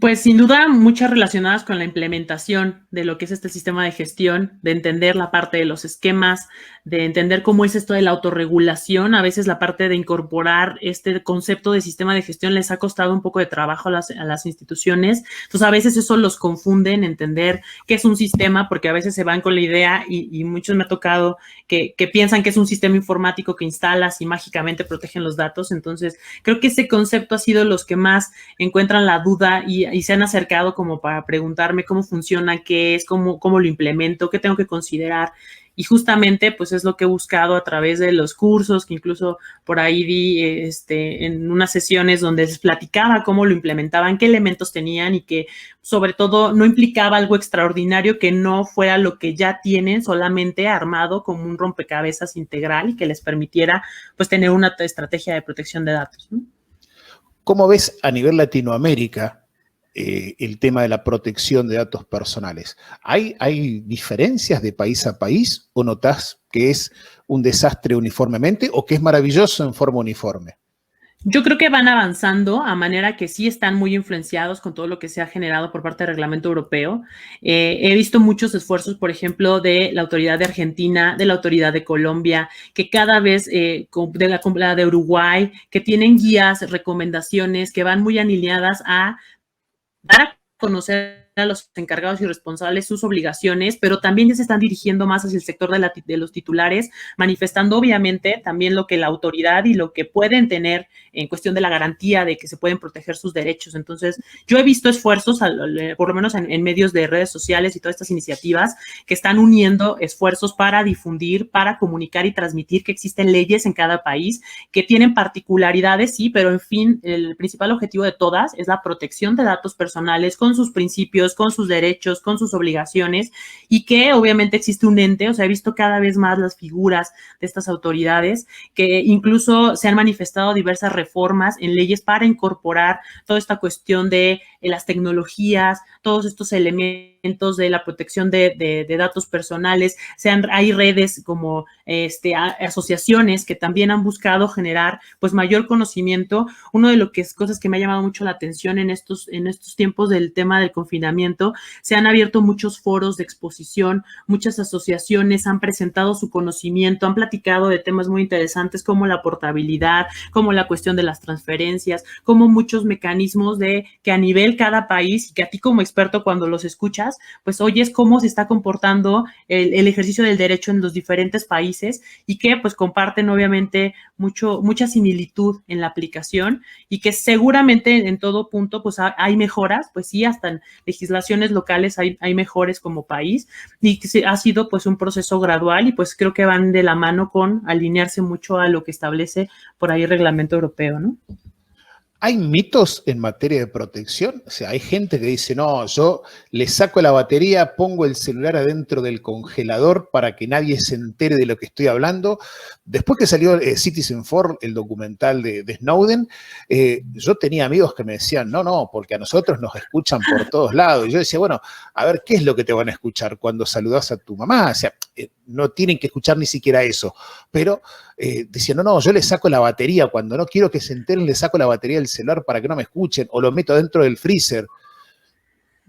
Pues sin duda muchas relacionadas con la implementación de lo que es este sistema de gestión, de entender la parte de los esquemas, de entender cómo es esto de la autorregulación. A veces la parte de incorporar este concepto de sistema de gestión les ha costado un poco de trabajo a las instituciones. Entonces a veces eso los confunde en entender qué es un sistema, porque a veces se van con la idea y muchos me ha tocado que piensan que es un sistema informático que instalas y mágicamente protegen los datos. Entonces creo que ese concepto ha sido los que más encuentran la duda y se han acercado como para preguntarme cómo funciona, qué es, cómo lo implemento, qué tengo que considerar. Y justamente, pues es lo que he buscado a través de los cursos, que incluso por ahí di en unas sesiones donde les platicaba cómo lo implementaban, qué elementos tenían y que sobre todo no implicaba algo extraordinario que no fuera lo que ya tienen solamente armado como un rompecabezas integral y que les permitiera pues tener una estrategia de protección de datos, ¿no? ¿Cómo ves a nivel Latinoamérica el tema de la protección de datos personales? ¿Hay diferencias de país a país o notás que es un desastre uniformemente o que es maravilloso en forma uniforme? Yo creo que van avanzando a manera que sí están muy influenciados con todo lo que se ha generado por parte del reglamento europeo. He visto muchos esfuerzos, por ejemplo, de la autoridad de Argentina, de la autoridad de Colombia, que cada vez, de la de Uruguay, que tienen guías, recomendaciones que van muy alineadas a dar a conocer a los encargados y responsables sus obligaciones, pero también ya se están dirigiendo más hacia el sector de los titulares, manifestando obviamente también lo que la autoridad y lo que pueden tener en cuestión de la garantía de que se pueden proteger sus derechos. Entonces, yo he visto esfuerzos, por lo menos en medios de redes sociales y todas estas iniciativas, que están uniendo esfuerzos para difundir, para comunicar y transmitir que existen leyes en cada país, que tienen particularidades, sí, pero en fin, el principal objetivo de todas es la protección de datos personales con sus principios, con sus derechos, con sus obligaciones, y que obviamente existe un ente, o sea, he visto cada vez más las figuras de estas autoridades, que incluso se han manifestado diversas reformas en leyes para incorporar toda esta cuestión de las tecnologías, todos estos elementos de la protección de datos personales. Hay redes como asociaciones que también han buscado generar pues mayor conocimiento. Uno de las cosas que me ha llamado mucho la atención en estos tiempos del tema del confinamiento, se han abierto muchos foros de exposición, muchas asociaciones han presentado su conocimiento, han platicado de temas muy interesantes como la portabilidad, como la cuestión de las transferencias, como muchos mecanismos de que a nivel cada país, y que a ti como experto cuando los escuchas, pues oyes cómo se está comportando el ejercicio del derecho en los diferentes países y que pues comparten obviamente mucha similitud en la aplicación y que seguramente en todo punto pues hay mejoras, pues sí, hasta en legislaciones locales hay mejores como país y que ha sido pues un proceso gradual y pues creo que van de la mano con alinearse mucho a lo que establece por ahí el reglamento europeo, ¿no? ¿Hay mitos en materia de protección? O sea, hay gente que dice, no, yo le saco la batería, pongo el celular adentro del congelador para que nadie se entere de lo que estoy hablando. Después que salió Citizenfour, el documental de Snowden, yo tenía amigos que me decían, no, porque a nosotros nos escuchan por todos lados. Y yo decía, bueno, a ver, ¿qué es lo que te van a escuchar cuando saludas a tu mamá? O sea, no tienen que escuchar ni siquiera eso. Pero decían, no, yo le saco la batería. Cuando no quiero que se enteren, le saco la batería del celular para que no me escuchen, o lo meto dentro del freezer.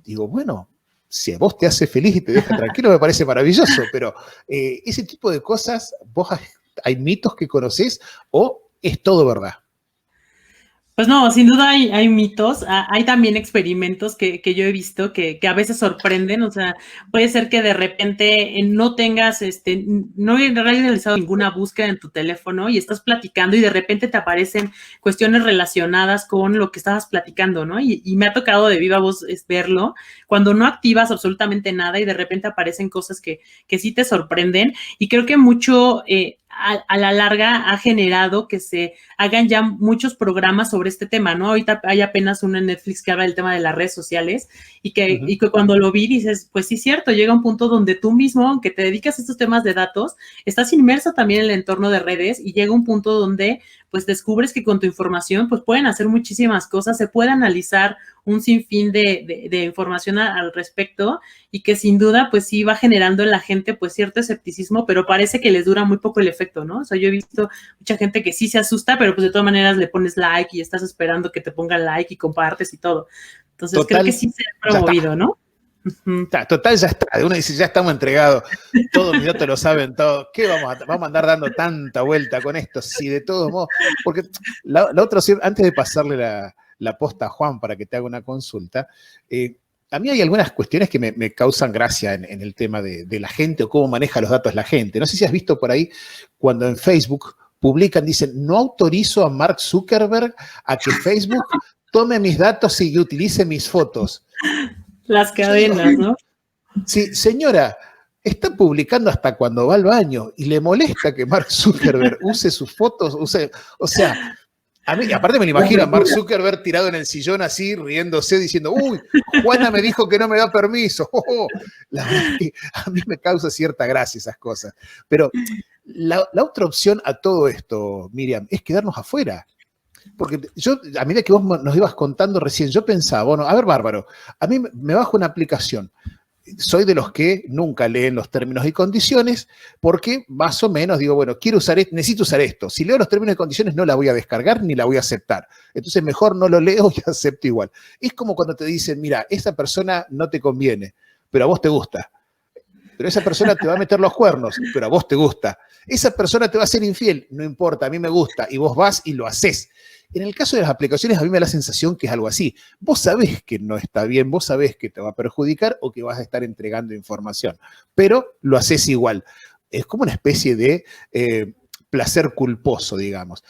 Digo, bueno, si a vos te hace feliz y te deja tranquilo, me parece maravilloso, pero ese tipo de cosas, ¿vos hay mitos que conocés o es todo verdad? Pues no, sin duda hay mitos, hay también experimentos que yo he visto que a veces sorprenden, o sea, puede ser que de repente no tengas, no hayas realizado ninguna búsqueda en tu teléfono y estás platicando y de repente te aparecen cuestiones relacionadas con lo que estabas platicando, ¿no? Y me ha tocado de viva voz verlo, cuando no activas absolutamente nada y de repente aparecen cosas que sí te sorprenden y creo que mucho a la larga ha generado que se hagan ya muchos programas sobre este tema, ¿no? Ahorita hay apenas uno en Netflix que habla del tema de las redes sociales y que cuando lo vi dices, pues sí, cierto, llega un punto donde tú mismo, aunque te dedicas a estos temas de datos, estás inmerso también en el entorno de redes y llega un punto donde pues descubres que con tu información pues pueden hacer muchísimas cosas, se puede analizar un sinfín de información al respecto y que sin duda pues sí va generando en la gente pues cierto escepticismo, pero parece que les dura muy poco el efecto, ¿no? O sea, yo he visto mucha gente que sí se asusta, pero pues de todas maneras le pones like y estás esperando que te pongan like y compartes y todo. Entonces total, creo que sí se ha promovido, ¿no? Total, ya está. Uno dice, ya estamos entregados. Todos mis datos lo saben todo. ¿Qué vamos a andar dando tanta vuelta con esto? Si de todos modos. Porque la otra, antes de pasarle la posta a Juan para que te haga una consulta, a mí hay algunas cuestiones que me causan gracia en el tema de la gente o cómo maneja los datos la gente. No sé si has visto por ahí cuando en Facebook publican, dicen, no autorizo a Mark Zuckerberg a que Facebook tome mis datos y utilice mis fotos. Las cadenas, ¿no? Sí, señora, está publicando hasta cuando va al baño y le molesta que Mark Zuckerberg use sus fotos, o sea, a mí, aparte me lo imagino a Mark Zuckerberg tirado en el sillón así, riéndose, diciendo, uy, Juana me dijo que no me da permiso. La verdad que a mí me causa cierta gracia esas cosas. Pero la otra opción a todo esto, Miriam, es quedarnos afuera. Porque yo, a medida que vos nos ibas contando recién, yo pensaba, bueno, a ver, Bárbaro, a mí me bajo una aplicación. Soy de los que nunca leen los términos y condiciones porque más o menos digo, bueno, quiero usar necesito usar esto. Si leo los términos y condiciones no la voy a descargar ni la voy a aceptar. Entonces mejor no lo leo y acepto igual. Es como cuando te dicen, mira, esa persona no te conviene, pero a vos te gusta. Pero esa persona te va a meter los cuernos, pero a vos te gusta. Esa persona te va a ser infiel, no importa, a mí me gusta. Y vos vas y lo haces. En el caso de las aplicaciones, a mí me da la sensación que es algo así. Vos sabés que no está bien, vos sabés que te va a perjudicar o que vas a estar entregando información, pero lo haces igual. Es como una especie de placer culposo, digamos.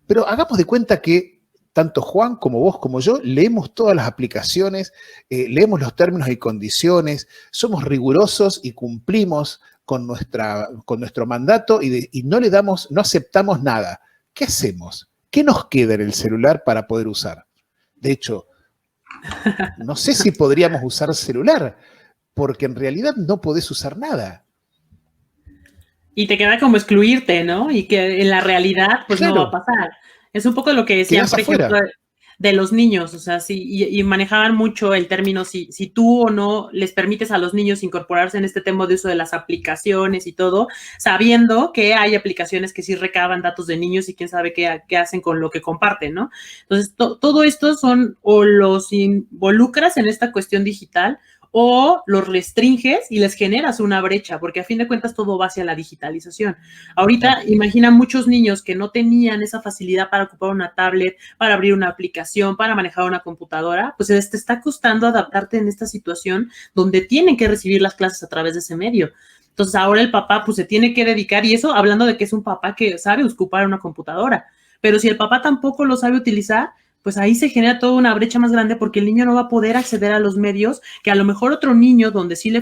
Pero hagamos de cuenta que tanto Juan como vos como yo leemos todas las aplicaciones, leemos los términos y condiciones, somos rigurosos y cumplimos con nuestro mandato y no aceptamos nada. ¿Qué hacemos? ¿Qué nos queda en el celular para poder usar? De hecho, no sé si podríamos usar celular, porque en realidad no podés usar nada. Y te queda como excluirte, ¿no? Y que en la realidad, pues claro, no va a pasar. Es un poco lo que decían, por ejemplo, de los niños, o sea, sí, y manejaban mucho el término si tú o no les permites a los niños incorporarse en este tema de uso de las aplicaciones y todo, sabiendo que hay aplicaciones que sí recaban datos de niños y quién sabe qué hacen con lo que comparten, ¿no? Entonces, todo esto o los involucras en esta cuestión digital o los restringes y les generas una brecha, porque a fin de cuentas todo va hacia la digitalización. Ahorita, imagina muchos niños que no tenían esa facilidad para ocupar una tablet, para abrir una aplicación, para manejar una computadora, pues te está costando adaptarte en esta situación donde tienen que recibir las clases a través de ese medio. Entonces, ahora el papá pues se tiene que dedicar, y eso hablando de que es un papá que sabe ocupar una computadora, pero si el papá tampoco lo sabe utilizar, pues ahí se genera toda una brecha más grande porque el niño no va a poder acceder a los medios que a lo mejor otro niño donde sí le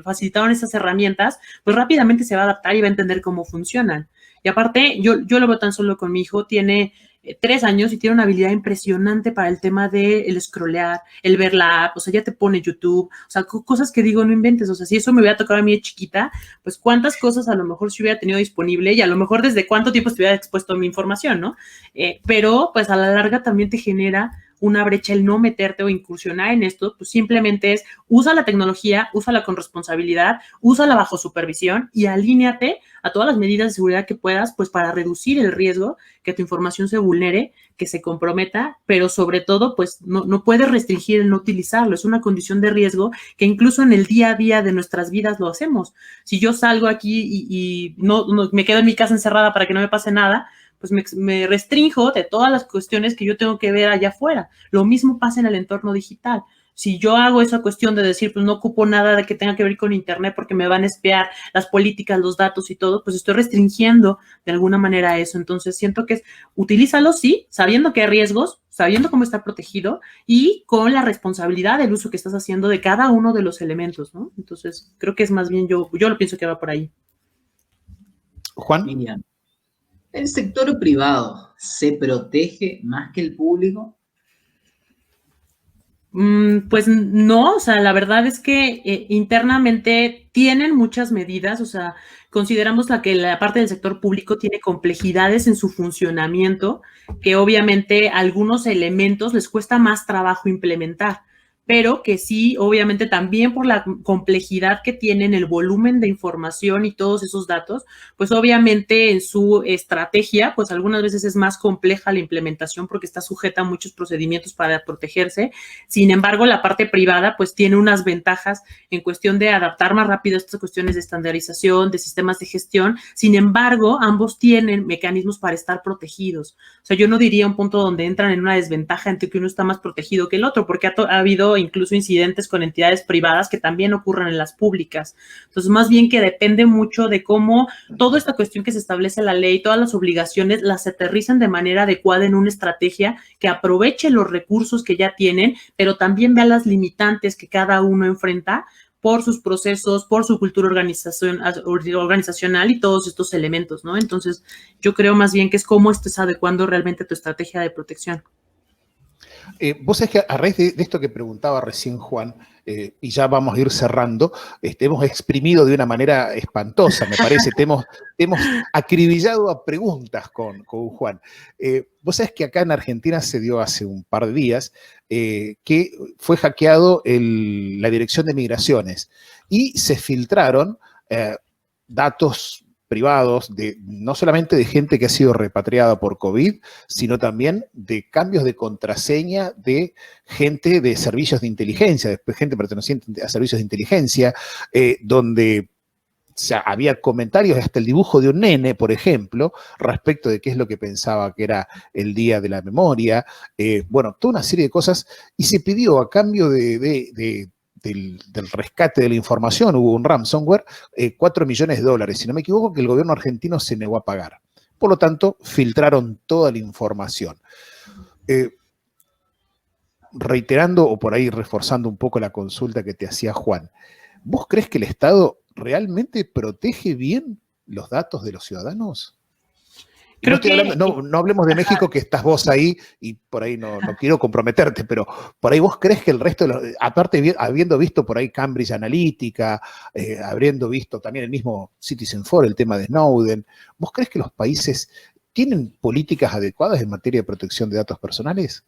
facilitaron esas herramientas, pues rápidamente se va a adaptar y va a entender cómo funcionan. Y aparte, yo lo veo tan solo con mi hijo, tiene 3 años y tiene una habilidad impresionante para el tema de el scrollear, el ver la app, o sea, ya te pone YouTube, o sea, cosas que digo, no inventes, o sea, si eso me hubiera tocado a mí de chiquita, pues cuántas cosas a lo mejor si hubiera tenido disponible y a lo mejor desde cuánto tiempo estuviera expuesto a mi información, ¿no? Pero pues a la larga también te genera una brecha el no meterte o incursionar en esto, pues simplemente es usa la tecnología, úsala con responsabilidad, úsala bajo supervisión y alíñate a todas las medidas de seguridad que puedas, pues para reducir el riesgo que tu información se vulnere, que se comprometa, pero sobre todo, pues no puedes restringir el no utilizarlo, es una condición de riesgo que incluso en el día a día de nuestras vidas lo hacemos. Si yo salgo aquí y no me quedo en mi casa encerrada para que no me pase nada, pues me restrinjo de todas las cuestiones que yo tengo que ver allá afuera. Lo mismo pasa en el entorno digital. Si yo hago esa cuestión de decir, pues no ocupo nada de que tenga que ver con internet porque me van a espiar las políticas, los datos y todo, pues estoy restringiendo de alguna manera eso. Entonces siento que utilízalo, sí, sabiendo que hay riesgos, sabiendo cómo está protegido y con la responsabilidad del uso que estás haciendo de cada uno de los elementos, ¿no? Entonces creo que es más bien yo lo pienso que va por ahí. Juan. Miriam, ¿el sector privado se protege más que el público? Pues no, o sea, la verdad es que internamente tienen muchas medidas, o sea, consideramos que la parte del sector público tiene complejidades en su funcionamiento, que obviamente algunos elementos les cuesta más trabajo implementar, pero que sí, obviamente también por la complejidad que tienen, el volumen de información y todos esos datos, pues obviamente en su estrategia, pues algunas veces es más compleja la implementación porque está sujeta a muchos procedimientos para protegerse. Sin embargo, la parte privada pues tiene unas ventajas en cuestión de adaptar más rápido estas cuestiones de estandarización, de sistemas de gestión. Sin embargo, ambos tienen mecanismos para estar protegidos. O sea, yo no diría un punto donde entran en una desventaja entre que uno está más protegido que el otro, porque ha habido incluso incidentes con entidades privadas que también ocurren en las públicas. Entonces, más bien que depende mucho de cómo toda esta cuestión que se establece en la ley, todas las obligaciones, las aterrizan de manera adecuada en una estrategia que aproveche los recursos que ya tienen, pero también vea las limitantes que cada uno enfrenta por sus procesos, por su cultura organizacional y todos estos elementos, ¿no? Entonces, yo creo más bien que es cómo estés adecuando realmente tu estrategia de protección. Vos sabés que a raíz de esto que preguntaba recién Juan, y ya vamos a ir cerrando, hemos exprimido de una manera espantosa, me parece, te hemos acribillado a preguntas con Juan. Vos sabés que acá en Argentina se dio hace un par de días que fue hackeado la Dirección de Migraciones y se filtraron datos privados, no solamente de gente que ha sido repatriada por COVID, sino también de cambios de contraseña de gente de servicios de inteligencia, de gente perteneciente a servicios de inteligencia, donde había comentarios, hasta el dibujo de un nene, por ejemplo, respecto de qué es lo que pensaba que era el Día de la Memoria, bueno, toda una serie de cosas, y se pidió a cambio del rescate de la información, hubo un ransomware, $4 millones, si no me equivoco, que el gobierno argentino se negó a pagar. Por lo tanto, filtraron toda la información. Reiterando o por ahí reforzando un poco la consulta que te hacía Juan, ¿vos crees que el Estado realmente protege bien los datos de los ciudadanos? Creo no hablemos de México, que estás vos ahí, y por ahí no quiero comprometerte, pero por ahí vos crees que el resto, aparte habiendo visto por ahí Cambridge Analytica, habiendo visto también el mismo Citizenfour, el tema de Snowden, ¿vos crees que los países tienen políticas adecuadas en materia de protección de datos personales?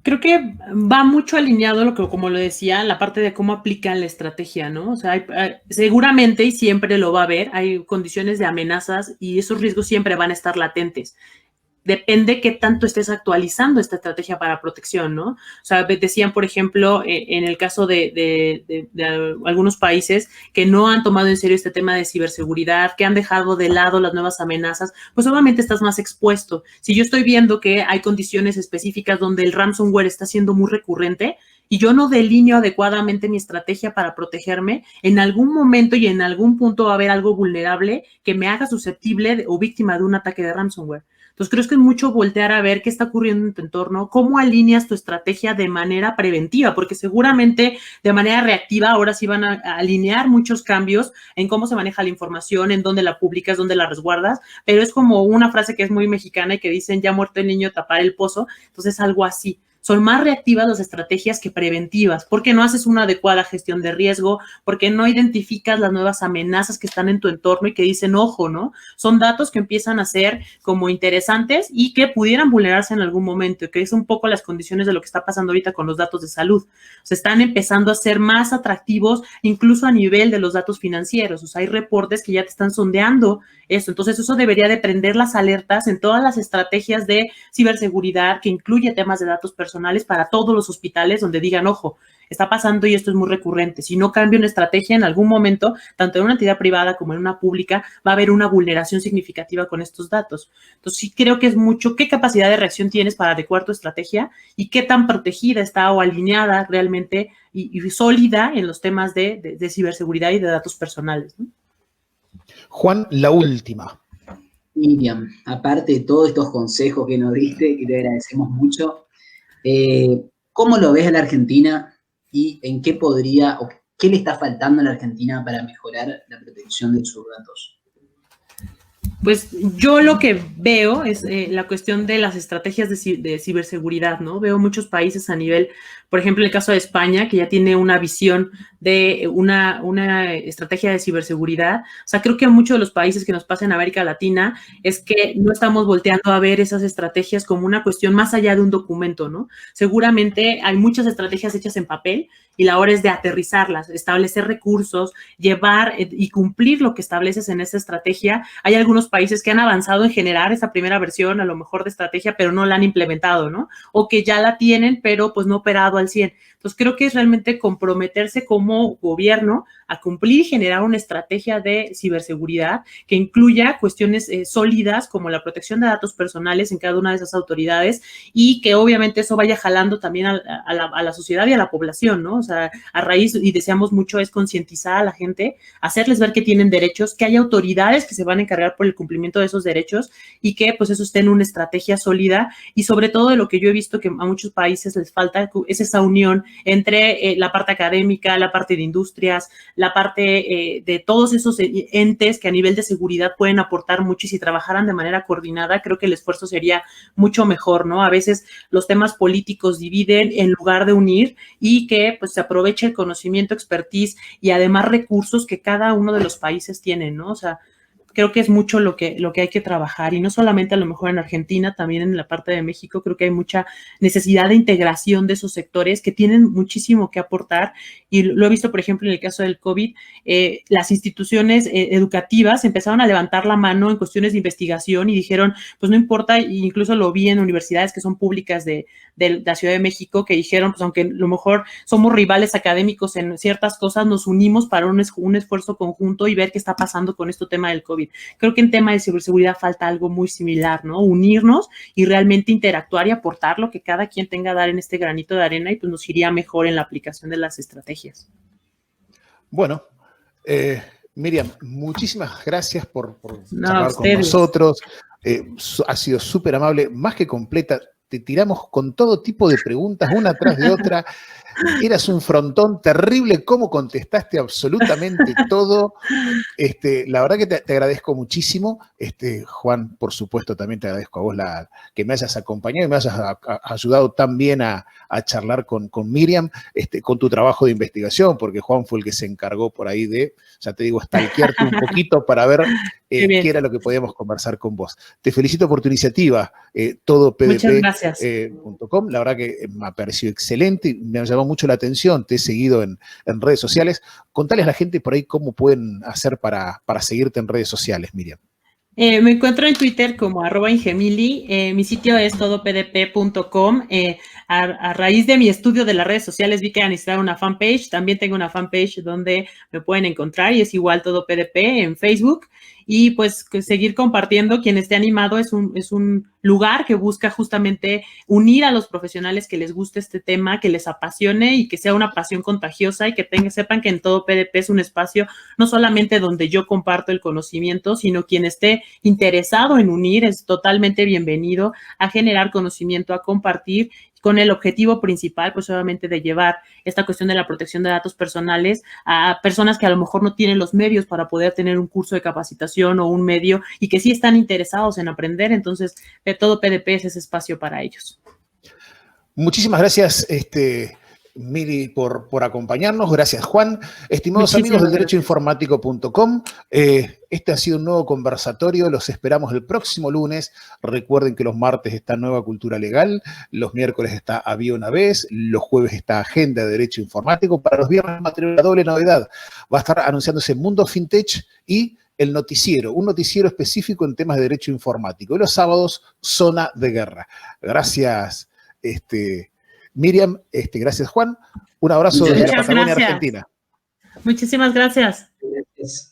Creo que va mucho alineado lo que, como lo decía, la parte de cómo aplican la estrategia, ¿no? O sea, seguramente y siempre lo va a haber, hay condiciones de amenazas y esos riesgos siempre van a estar latentes. Depende qué tanto estés actualizando esta estrategia para protección, ¿no? O sea, decían, por ejemplo, en el caso de algunos países que no han tomado en serio este tema de ciberseguridad, que han dejado de lado las nuevas amenazas, pues obviamente estás más expuesto. Si yo estoy viendo que hay condiciones específicas donde el ransomware está siendo muy recurrente y yo no delineo adecuadamente mi estrategia para protegerme, en algún momento y en algún punto va a haber algo vulnerable que me haga susceptible o víctima de un ataque de ransomware. Entonces, creo que es mucho voltear a ver qué está ocurriendo en tu entorno, cómo alineas tu estrategia de manera preventiva, porque seguramente de manera reactiva ahora sí van a alinear muchos cambios en cómo se maneja la información, en dónde la publicas, dónde la resguardas, pero es como una frase que es muy mexicana y que dicen, ya muerto el niño, tapar el pozo, entonces algo así. Son más reactivas las estrategias que preventivas, porque no haces una adecuada gestión de riesgo, porque no identificas las nuevas amenazas que están en tu entorno y que dicen, ojo, ¿no? Son datos que empiezan a ser como interesantes y que pudieran vulnerarse en algún momento, que es un poco las condiciones de lo que está pasando ahorita con los datos de salud. Se están empezando a ser más atractivos, incluso a nivel de los datos financieros. O sea, hay reportes que ya te están sondeando eso. Entonces, eso debería de prender las alertas en todas las estrategias de ciberseguridad que incluye temas de datos personales para todos los hospitales donde digan, ojo, está pasando y esto es muy recurrente. Si no cambio una estrategia en algún momento, tanto en una entidad privada como en una pública, va a haber una vulneración significativa con estos datos. Entonces, sí creo que es mucho qué capacidad de reacción tienes para adecuar tu estrategia y qué tan protegida está o alineada realmente y sólida en los temas de ciberseguridad y de datos personales, ¿no? Juan, la última. Miriam, aparte de todos estos consejos que nos diste, que te agradecemos mucho, ¿cómo lo ves a la Argentina y en qué podría o qué le está faltando a la Argentina para mejorar la protección de sus datos? Pues yo lo que veo es la cuestión de las estrategias de ciberseguridad, ¿no? Veo muchos países a nivel, por ejemplo, el caso de España, que ya tiene una visión de una estrategia de ciberseguridad. O sea, creo que a muchos de los países que nos pasa en América Latina es que no estamos volteando a ver esas estrategias como una cuestión más allá de un documento, ¿no? Seguramente hay muchas estrategias hechas en papel y la hora es de aterrizarlas, establecer recursos, llevar y cumplir lo que estableces en esa estrategia. Hay algunos países que han avanzado en generar esa primera versión, a lo mejor de estrategia, pero no la han implementado, ¿no? O que ya la tienen, pero pues no operado al 100. Entonces, creo que es realmente comprometerse como gobierno cumplir, generar una estrategia de ciberseguridad que incluya cuestiones sólidas como la protección de datos personales en cada una de esas autoridades y que obviamente eso vaya jalando también a la sociedad y a la población, ¿no? O sea, a raíz, y deseamos mucho, es concientizar a la gente, hacerles ver que tienen derechos, que hay autoridades que se van a encargar por el cumplimiento de esos derechos y que pues eso esté en una estrategia sólida y sobre todo de lo que yo he visto que a muchos países les falta es esa unión entre la parte académica, la parte de industrias, la parte de todos esos entes que a nivel de seguridad pueden aportar mucho y si trabajaran de manera coordinada, creo que el esfuerzo sería mucho mejor, ¿no? A veces los temas políticos dividen en lugar de unir y que pues se aproveche el conocimiento, expertise y además recursos que cada uno de los países tienen, ¿no? O sea, creo que es mucho lo que hay que trabajar y no solamente a lo mejor en Argentina, también en la parte de México, creo que hay mucha necesidad de integración de esos sectores que tienen muchísimo que aportar y lo he visto, por ejemplo, en el caso del COVID, las instituciones educativas empezaron a levantar la mano en cuestiones de investigación y dijeron, pues no importa, e incluso lo vi en universidades que son públicas de la Ciudad de México, que dijeron, pues aunque a lo mejor somos rivales académicos en ciertas cosas, nos unimos para un esfuerzo conjunto y ver qué está pasando con este tema del COVID. Creo que en tema de ciberseguridad falta algo muy similar, ¿no? Unirnos y realmente interactuar y aportar lo que cada quien tenga a dar en este granito de arena y pues nos iría mejor en la aplicación de las estrategias. Bueno, Miriam, muchísimas gracias por No, charlar con nosotros. Ha sido súper amable, más que completa. Te tiramos con todo tipo de preguntas, una tras de otra. Eras un frontón terrible, cómo contestaste absolutamente todo. La verdad que te agradezco muchísimo. Juan, por supuesto, también te agradezco a vos que me hayas acompañado y me hayas ayudado tan bien a charlar con Miriam, con tu trabajo de investigación, porque Juan fue el que se encargó por ahí de, ya te digo, stalkearte un poquito para ver qué era lo que podíamos conversar con vos. Te felicito por tu iniciativa, todopdp.com. La verdad que me ha parecido excelente y me ha llamado mucho la atención. Te he seguido en redes sociales. Contales a la gente por ahí cómo pueden hacer para seguirte en redes sociales, Miriam. Me encuentro en Twitter como @ingemili. Mi sitio es todopdp.com. A raíz de mi estudio de las redes sociales vi que necesitaba una fanpage. También tengo una fanpage donde me pueden encontrar y es igual todopdp en Facebook. Y pues seguir compartiendo. Quien esté animado es un lugar que busca justamente unir a los profesionales que les guste este tema, que les apasione y que sea una pasión contagiosa y que sepan que en Todo PDP es un espacio no solamente donde yo comparto el conocimiento, sino quien esté interesado en unir es totalmente bienvenido a generar conocimiento, a compartir con el objetivo principal, pues obviamente de llevar esta cuestión de la protección de datos personales a personas que a lo mejor no tienen los medios para poder tener un curso de capacitación o un medio y que sí están interesados en aprender. Entonces, de Todo PDP es ese espacio para ellos. Muchísimas gracias, Miri, por acompañarnos. Gracias, Juan. Estimados amigos del derechoinformático.com, este ha sido un nuevo conversatorio. Los esperamos el próximo lunes. Recuerden que los martes está Nueva Cultura Legal, los miércoles está Había una vez, los jueves está Agenda de Derecho Informático. Para los viernes, una doble novedad. Va a estar anunciándose Mundo FinTech y el noticiero, un noticiero específico en temas de derecho informático. Y los sábados, Zona de Guerra. Gracias, Miriam, gracias, Juan. Un abrazo desde la Patagonia, Argentina. Muchísimas gracias. Gracias.